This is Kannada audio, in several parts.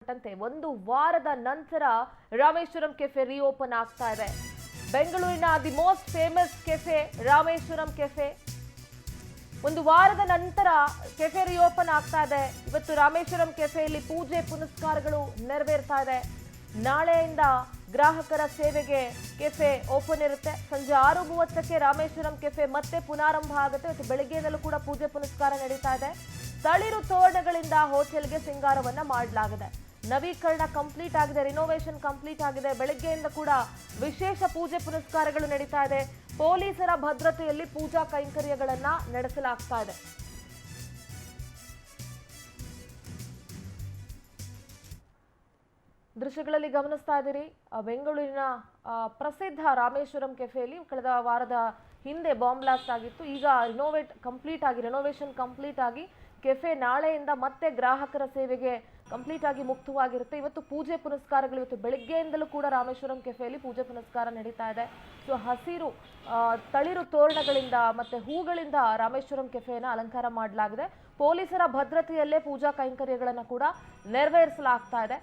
ಒಂದು ವಾರದ ನಂತರ ರಾಮೇಶ್ವರಂ ಕೆಫೆ ರಿಓಪನ್ ಆಗ್ತಾ ಇದೆ. ಬೆಂಗಳೂರಿನ the most famous cafe Rameshwaram cafe ಒಂದು ವಾರದ ನಂತರ ಕೆಫೆ ರಿಓಪನ್ ಆಗ್ತಾ ಇದೆ. ಇವತ್ತು ರಾಮೇಶ್ವರಂ ಕೆಫೆಯಲ್ಲಿ ಪೂಜೆ ಪುನಸ್ಕಾರಗಳು ನೆರವೇರ್ತಾ ಇದೆ. ನಾಳೆಯಿಂದ ಗ್ರಾಹಕರ ಸೇವೆಗೆ ಕೆಫೆ ಓಪನ್ ಇರುತ್ತೆ. ಸಂಜೆ 6:30ಕ್ಕೆ ರಾಮೇಶ್ವರಂ ಕೆಫೆ ಮತ್ತೆ ಪುನಾರಂಭ ಆಗುತ್ತೆ. ಇವತ್ತು ಬೆಳಗ್ಗೆಯಿಂದಲೂ ಕೂಡ ಪೂಜೆ ಪುನಸ್ಕಾರ ನಡೀತಾ ಇದೆ. ತಳಿರು ತೋರಣಗಳಿಂದ ಹೋಟೆಲ್ಗೆ ಸಿಂಗಾರವನ್ನ ಮಾಡಲಾಗಿದೆ. ನವೀಕರಣ ಕಂಪ್ಲೀಟ್ ಆಗಿದೆ, ರಿನೋವೇಷನ್ ಕಂಪ್ಲೀಟ್ ಆಗಿದೆ. ಬೆಳಗ್ಗೆಯಿಂದ ಕೂಡ ವಿಶೇಷ ಪೂಜೆ ಪುನಸ್ಕಾರಗಳು ನಡೀತಾ ಇದೆ. ಪೊಲೀಸರ ಭದ್ರತೆಯಲ್ಲಿ ಪೂಜಾ ಕೈಂಕರ್ಯಗಳನ್ನ ನಡೆಸಲಾಗ್ತಾ ಇದೆ. ದೃಶ್ಯಗಳಲ್ಲಿ ಗಮನಿಸ್ತಾ ಇದ್ದೀರಿ, ಬೆಂಗಳೂರಿನ ಪ್ರಸಿದ್ಧ ರಾಮೇಶ್ವರಂ ಕೆಫೆಯಲ್ಲಿ ಕಳೆದ ವಾರದ ಹಿಂದೆ ಬಾಂಬ್ ಬ್ಲಾಸ್ಟ್ ಆಗಿತ್ತು. ಈಗ ರಿನೋವೇಷನ್ ಕಂಪ್ಲೀಟ್ ಆಗಿ ಕೆಫೆ ನಾಳೆಯಿಂದ ಮತ್ತೆ ಗ್ರಾಹಕರ ಸೇವೆಗೆ ಕಂಪ್ಲೀಟ್ ಆಗಿ ಮುಕ್ತವಾಗಿರುತ್ತೆ. ಇವತ್ತು ಪೂಜೆ ಪುನಸ್ಕಾರಗಳು ಇವತ್ತು ಬೆಳಗ್ಗೆಯಿಂದಲೂ ಕೂಡ ರಾಮೇಶ್ವರಂ ಕೆಫೆಯಲ್ಲಿ ಪೂಜೆ ಪುನಸ್ಕಾರ ನಡೀತಾ ಇದೆ. ಸೊ ಹಸಿರು ತಳಿರು ತೋರಣಗಳಿಂದ ಮತ್ತೆ ಹೂಗಳಿಂದ ರಾಮೇಶ್ವರಂ ಕೆಫೆಯನ್ನು ಅಲಂಕಾರ ಮಾಡಲಾಗಿದೆ. ಪೊಲೀಸರ ಭದ್ರತೆಯಲ್ಲೇ ಪೂಜಾ ಕೈಂಕರ್ಯಗಳನ್ನು ಕೂಡ ನೆರವೇರಿಸಲಾಗ್ತಾ ಇದೆ.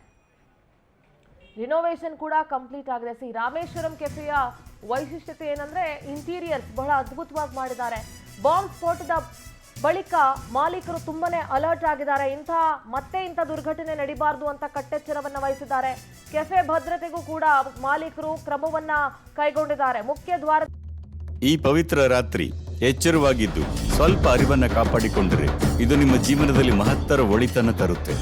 ರಿನೋವೇಷನ್ ಕೂಡ ಕಂಪ್ಲೀಟ್ ಆಗಿದೆ. ರಾಮೇಶ್ವರಂ ಕೆಫೆಯ ವೈಶಿಷ್ಟ್ಯತೆ ಏನಂದ್ರೆ ಇಂಟೀರಿಯರ್ಸ್ ಬಹಳ ಅದ್ಭುತವಾಗಿ ಮಾಡಿದ್ದಾರೆ. ಬಾಂಬ್ ಸ್ಫೋಟದ ಬಳಿಕ ಮಾಲೀಕರು ತುಂಬಾನೇ ಅಲರ್ಟ್ ಆಗಿದ್ದಾರೆ. ಇಂಥ ದುರ್ಘಟನೆ ನಡೀಬಾರದು ಅಂತ ಕಟ್ಟೆಚ್ಚರವನ್ನ ವಹಿಸಿದ್ದಾರೆ. ಕೆಫೆ ಭದ್ರತೆಗೂ ಕೂಡ ಮಾಲೀಕರು ಕ್ರಮವನ್ನ ಕೈಗೊಂಡಿದ್ದಾರೆ. ಮುಖ್ಯ ದ್ವಾರ ಈ ಪವಿತ್ರ ರಾತ್ರಿ ಎಚ್ಚರವಾಗಿದ್ದು ಸ್ವಲ್ಪ ಅರಿವನ್ನ ಕಾಪಾಡಿಕೊಂಡರೆ ಇದು ನಿಮ್ಮ ಜೀವನದಲ್ಲಿ ಮಹತ್ತರ ಒಳಿತನ್ನು ತರುತ್ತೆ.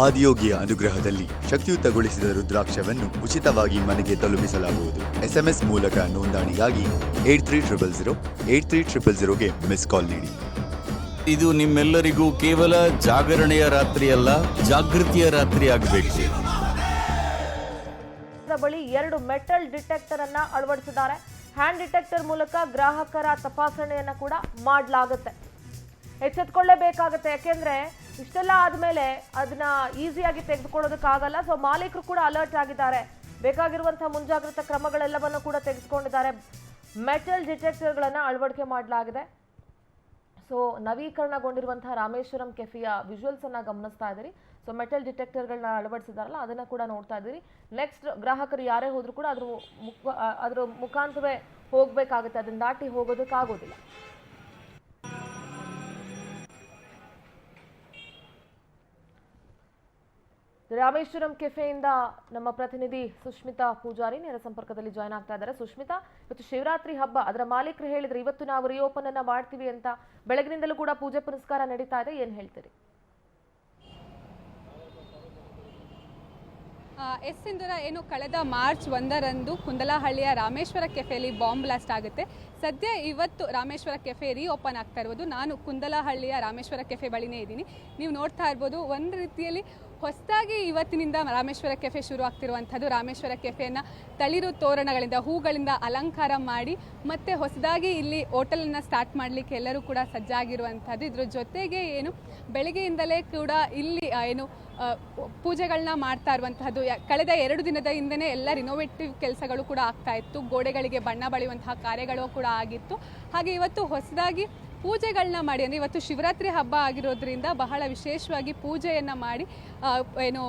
ಆದಿಯೋಗಿಯ ಅನುಗ್ರಹದಲ್ಲಿ ಶಕ್ತಿಯುತಗೊಳಿಸಿದ ರುದ್ರಾಕ್ಷವನ್ನು ಉಚಿತವಾಗಿ ಮನೆಗೆ ತಲುಪಿಸಲಾಗುವುದು. SMS ಮೂಲಕ ನೋಂದಣಿಗಾಗಿ 8300 ಮಿಸ್ ಕಾಲ್ ನೀಡಿ. ಇದು ನಿಮ್ಮೆಲ್ಲರಿಗೂ ಕೇವಲ ಜಾಗರಣೆಯ ರಾತ್ರಿಯಲ್ಲ, ಜಾಗೃತಿಯ ರಾತ್ರಿ ಆಗಬೇಕು. ಬಳಿ 2 ಮೆಟಲ್ ಡಿಟೆಕ್ಟರ್ ಅನ್ನ ಅಳವಡಿಸಿದ್ದಾರೆ. ಹ್ಯಾಂಡ್ ಡಿಟೆಕ್ಟರ್ ಮೂಲಕ ಗ್ರಾಹಕರ ತಪಾಸಣೆಯನ್ನ ಕೂಡ ಮಾಡಲಾಗುತ್ತೆ. ಎಚ್ಚೆತ್ಕೊಳ್ಳೇಬೇಕಾಗುತ್ತೆ, ಯಾಕೆಂದ್ರೆ ಇಷ್ಟೆಲ್ಲ ಆದ್ಮೇಲೆ ಅದನ್ನ ಈಸಿಯಾಗಿ ತೆಗೆದುಕೊಳ್ಳೋದಕ್ಕಾಗಲ್ಲ. ಸೊ ಮಾಲೀಕರು ಕೂಡ ಅಲರ್ಟ್ ಆಗಿದ್ದಾರೆ. ಬೇಕಾಗಿರುವಂತಹ ಮುಂಜಾಗ್ರತಾ ಕ್ರಮಗಳೆಲ್ಲವನ್ನು ಕೂಡ ತೆಗೆದುಕೊಂಡಿದ್ದಾರೆ. ಮೆಟಲ್ ಡಿಟೆಕ್ಟರ್ಗಳನ್ನ ಅಳವಡಿಕೆ ಮಾಡಲಾಗಿದೆ. ಸೊ ನವೀಕರಣಗೊಂಡಿರುವಂತಹ ರಾಮೇಶ್ವರಂ ಕೆಫೆಯ ವಿಜುವಲ್ಸ್ ಅನ್ನ ಗಮನಿಸ್ತಾ ಇದ್ದೀರಿ. ಸೊ ಮೆಟಲ್ ಡಿಟೆಕ್ಟರ್ಗಳನ್ನ ಅಳವಡಿಸಿದಾರಲ್ಲ, ಅದನ್ನ ಕೂಡ ನೋಡ್ತಾ ಇದ್ದೀರಿ. ನೆಕ್ಸ್ಟ್ ಗ್ರಾಹಕರು ಯಾರೇ ಹೋದ್ರು ಕೂಡ ಅದ್ರ ಮುಖಾಂತರವೇ ಹೋಗ್ಬೇಕಾಗುತ್ತೆ, ಅದನ್ನ ದಾಟಿ ಹೋಗೋದಕ್ಕಾಗೋದಿಲ್ಲ. ರಾಮೇಶ್ವರಂ ಕೆಫೆಯಿಂದ ನಮ್ಮ ಪ್ರತಿನಿಧಿ ಸುಷ್ಮಿತಾ ಪೂಜಾರಿ ನೇರ ಸಂಪರ್ಕದಲ್ಲಿ ಜಾಯ್ನ್ ಆಗ್ತಾ ಇದ್ದಾರೆ. ಸುಷ್ಮಿತಾ, ಇವತ್ತು ಶಿವರಾತ್ರಿ ಹಬ್ಬ, ಅದರ ಮಾಲೀಕರು ಹೇಳಿದ್ರೆ ಇವತ್ತು ನಾವು ರಿಓಪನ್ ಅನ್ನ ಮಾಡ್ತೀವಿ ಅಂತ. ಬೆಳಗಿನಿಂದಲೂ ಕೂಡ ಪೂಜೆ ಪುನಸ್ಕಾರ ನಡೀತಾ ಇದೆ, ಏನ್ ಹೇಳ್ತೀರಿ? ಸಿಂಧೂರ, ಏನು ಕಳೆದ ಮಾರ್ಚ್ 1ರಂದು ಕುಂದಲಹಳ್ಳಿಯ ರಾಮೇಶ್ವರ ಕೆಫೆಯಲ್ಲಿ ಬಾಂಬ್ ಬ್ಲಾಸ್ಟ್ ಆಗುತ್ತೆ. ಸದ್ಯ ಇವತ್ತು ರಾಮೇಶ್ವರ ಕೆಫೆ ರಿಓಪನ್ ಆಗ್ತಾ ಇರ್ಬೋದು. ನಾನು ಕುಂದಲಹಳ್ಳಿಯ ರಾಮೇಶ್ವರ ಕೆಫೆ ಬಳಿನೇ ಇದ್ದೀನಿ. ನೀವು ನೋಡ್ತಾ ಇರ್ಬೋದು, ಒಂದು ರೀತಿಯಲ್ಲಿ ಹೊಸದಾಗಿ ಇವತ್ತಿನಿಂದ ರಾಮೇಶ್ವರ ಕೆಫೆ ಶುರು ಆಗ್ತಿರುವಂಥದ್ದು. ರಾಮೇಶ್ವರ ಕೆಫೆಯನ್ನು ತಳಿರು ತೋರಣಗಳಿಂದ, ಹೂಗಳಿಂದ ಅಲಂಕಾರ ಮಾಡಿ ಮತ್ತೆ ಹೊಸದಾಗಿ ಇಲ್ಲಿ ಹೋಟೆಲನ್ನು ಸ್ಟಾರ್ಟ್ ಮಾಡಲಿಕ್ಕೆ ಎಲ್ಲರೂ ಕೂಡ ಸಜ್ಜಾಗಿರುವಂಥದ್ದು. ಇದ್ರ ಜೊತೆಗೆ ಏನು ಬೆಳಗ್ಗೆಯಿಂದಲೇ ಕೂಡ ಇಲ್ಲಿ ಏನು ಪೂಜೆಗಳನ್ನ ಮಾಡ್ತಾ ಇರುವಂತಹದ್ದು. ಕಳೆದ 2 ದಿನದ ಹಿಂದೆನೇ ಎಲ್ಲ ರಿನೋವೇಟಿವ್ ಕೆಲಸಗಳು ಕೂಡ ಆಗ್ತಾ ಇತ್ತು. ಗೋಡೆಗಳಿಗೆ ಬಣ್ಣ ಬಳಿಯುವಂತಹ ಕಾರ್ಯಗಳು ಕೂಡ ಆಗಿತ್ತು. ಹಾಗೆ ಇವತ್ತು ಹೊಸದಾಗಿ ಪೂಜೆಗಳನ್ನ ಮಾಡಿ, ಅಂದರೆ ಇವತ್ತು ಶಿವರಾತ್ರಿ ಹಬ್ಬ ಆಗಿರೋದ್ರಿಂದ ಬಹಳ ವಿಶೇಷವಾಗಿ ಪೂಜೆಯನ್ನು ಮಾಡಿ ಏನು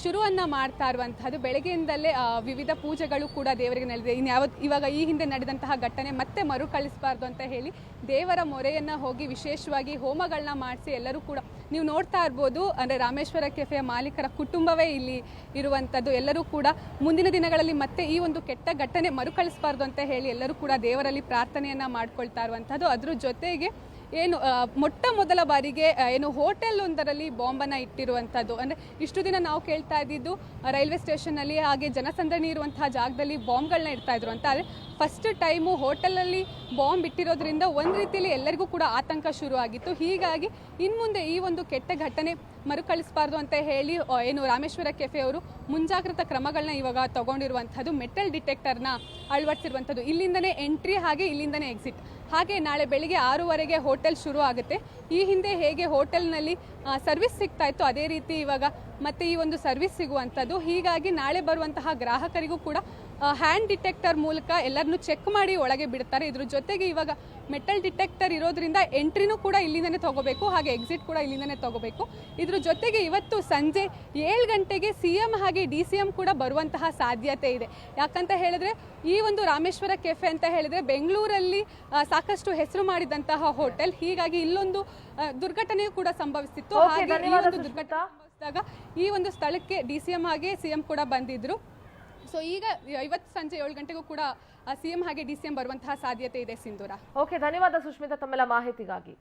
ಶುರುವನ್ನು ಮಾಡ್ತಾ ಇರುವಂತಹದ್ದು. ಬೆಳಗ್ಗೆಯಿಂದಲೇ ವಿವಿಧ ಪೂಜೆಗಳು ಕೂಡ ದೇವರಿಗೆ ನಡೆದಿದೆ. ಇವಾಗ ಈ ಹಿಂದೆ ನಡೆದಂತಹ ಘಟನೆ ಮತ್ತೆ ಮರುಕಳಿಸಬಾರ್ದು ಅಂತ ಹೇಳಿ ದೇವರ ಮೊರೆಯನ್ನು ಹೋಗಿ ವಿಶೇಷವಾಗಿ ಹೋಮಗಳನ್ನ ಮಾಡಿಸಿ ಎಲ್ಲರೂ ಕೂಡ ನೀವು ನೋಡ್ತಾ ಇರ್ಬೋದು. ಅಂದರೆ ರಾಮೇಶ್ವರ ಕೆಫೆಯ ಮಾಲೀಕರ ಕುಟುಂಬವೇ ಇಲ್ಲಿ ಇರುವಂಥದ್ದು. ಎಲ್ಲರೂ ಕೂಡ ಮುಂದಿನ ದಿನಗಳಲ್ಲಿ ಮತ್ತೆ ಈ ಒಂದು ಕೆಟ್ಟ ಘಟನೆ ಮರುಕಳಿಸಬಾರ್ದು ಅಂತ ಹೇಳಿ ಎಲ್ಲರೂ ಕೂಡ ದೇವರಲ್ಲಿ ಪ್ರಾರ್ಥನೆಯನ್ನು ಮಾಡ್ಕೊಳ್ತಾ ಇರುವಂಥದ್ದು. ಅದ್ರ ಜೊತೆಗೆ ಏನು ಮೊಟ್ಟ ಮೊದಲ ಬಾರಿಗೆ ಏನು ಹೋಟೆಲ್ ಒಂದರಲ್ಲಿ ಬಾಂಬನ್ನು ಇಟ್ಟಿರುವಂಥದ್ದು. ಅಂದರೆ ಇಷ್ಟು ದಿನ ನಾವು ಕೇಳ್ತಾ ಇದ್ದಿದ್ದು ರೈಲ್ವೆ ಸ್ಟೇಷನ್ನಲ್ಲಿ ಹಾಗೆ ಜನಸಂದಣಿ ಇರುವಂತಹ ಜಾಗದಲ್ಲಿ ಬಾಂಬ್ಗಳನ್ನ ಇಡ್ತಾ ಇದ್ರು ಅಂತ. ಆದರೆ ಫಸ್ಟ್ ಟೈಮು ಹೋಟೆಲಲ್ಲಿ ಬಾಂಬ್ ಇಟ್ಟಿರೋದ್ರಿಂದ ಒಂದು ರೀತಿಯಲ್ಲಿ ಎಲ್ಲರಿಗೂ ಕೂಡ ಆತಂಕ ಶುರುವಾಗಿತ್ತು. ಹೀಗಾಗಿ ಇನ್ಮುಂದೆ ಈ ಒಂದು ಕೆಟ್ಟ ಘಟನೆ ಮರುಕಳಿಸಬಾರ್ದು ಅಂತ ಹೇಳಿ ಏನು ರಾಮೇಶ್ವರ ಕೆಫೆಯವರು ಮುಂಜಾಗ್ರತಾ ಕ್ರಮಗಳನ್ನ ಇವಾಗ ತಗೊಂಡಿರುವಂಥದ್ದು. ಮೆಟಲ್ ಡಿಟೆಕ್ಟರ್ನ ಅಳವಡಿಸಿರುವಂಥದ್ದು. ಇಲ್ಲಿಂದನೇ ಎಂಟ್ರಿ ಹಾಗೆ ಇಲ್ಲಿಂದನೇ ಎಕ್ಸಿಟ್. ಹಾಗೆ ನಾಳೆ ಬೆಳಿಗ್ಗೆ 6:30ಗೆ ಹೋಟೆಲ್ ಶುರು ಆಗುತ್ತೆ. ಈ ಹಿಂದೆ ಹೇಗೆ ಹೋಟೆಲ್ನಲ್ಲಿ ಸರ್ವಿಸ್ ಸಿಗ್ತಾ ಇತ್ತು, ಅದೇ ರೀತಿ ಇವಾಗ ಮತ್ತು ಈ ಒಂದು ಸರ್ವಿಸ್ ಸಿಗುವಂಥದ್ದು. ಹೀಗಾಗಿ ನಾಳೆ ಬರುವಂತಹ ಗ್ರಾಹಕರಿಗೂ ಕೂಡ ಹ್ಯಾಂಡ್ ಡಿಟೆಕ್ಟರ್ ಮೂಲಕ ಎಲ್ಲರನ್ನೂ ಚೆಕ್ ಮಾಡಿ ಒಳಗೆ ಬಿಡ್ತಾರೆ. ಇದ್ರ ಜೊತೆಗೆ ಇವಾಗ ಮೆಟಲ್ ಡಿಟೆಕ್ಟರ್ ಇರೋದ್ರಿಂದ ಎಂಟ್ರಿನೂ ಕೂಡ ಇಲ್ಲಿಂದನೇ ತಗೋಬೇಕು, ಹಾಗೆ ಎಕ್ಸಿಟ್ ಕೂಡ ಇಲ್ಲಿಂದನೇ ತಗೋಬೇಕು. ಇದ್ರ ಜೊತೆಗೆ ಇವತ್ತು ಸಂಜೆ 7 ಗಂಟೆಗೆ CM ಹಾಗೆ DCM ಕೂಡ ಬರುವಂತಹ ಸಾಧ್ಯತೆ ಇದೆ. ಯಾಕಂತ ಹೇಳಿದ್ರೆ ಈ ಒಂದು ರಾಮೇಶ್ವರ ಕೆಫೆ ಅಂತ ಹೇಳಿದ್ರೆ ಬೆಂಗಳೂರಲ್ಲಿ ಸಾಕಷ್ಟು ಹೆಸರು ಮಾಡಿದಂತಹ ಹೋಟೆಲ್. ಹೀಗಾಗಿ ಇಲ್ಲೊಂದು ದುರ್ಘಟನೆಯೂ ಕೂಡ ಸಂಭವಿಸಿತ್ತು. ಹಾಗೆ ಈ ಒಂದು ದುರ್ಘಟನೆ ಸಂಭವಿಸಿದಾಗ ಈ ಒಂದು ಸ್ಥಳಕ್ಕೆ DCM ಹಾಗೆ CM ಕೂಡ ಬಂದಿದ್ರು. ಸೊ ಈಗ ಇವತ್ತು ಸಂಜೆ 7 ಗಂಟೆಗೂ ಕೂಡ CM ಹಾಗೆ DCM ಬರುವಂತಹ ಸಾಧ್ಯತೆ ಇದೆ ಸಿಂಧೂರ. ಓಕೆ, ಧನ್ಯವಾದ ಸುಷ್ಮಿತಾ ತಮ್ಮೆಲ್ಲ ಮಾಹಿತಿಗಾಗಿ.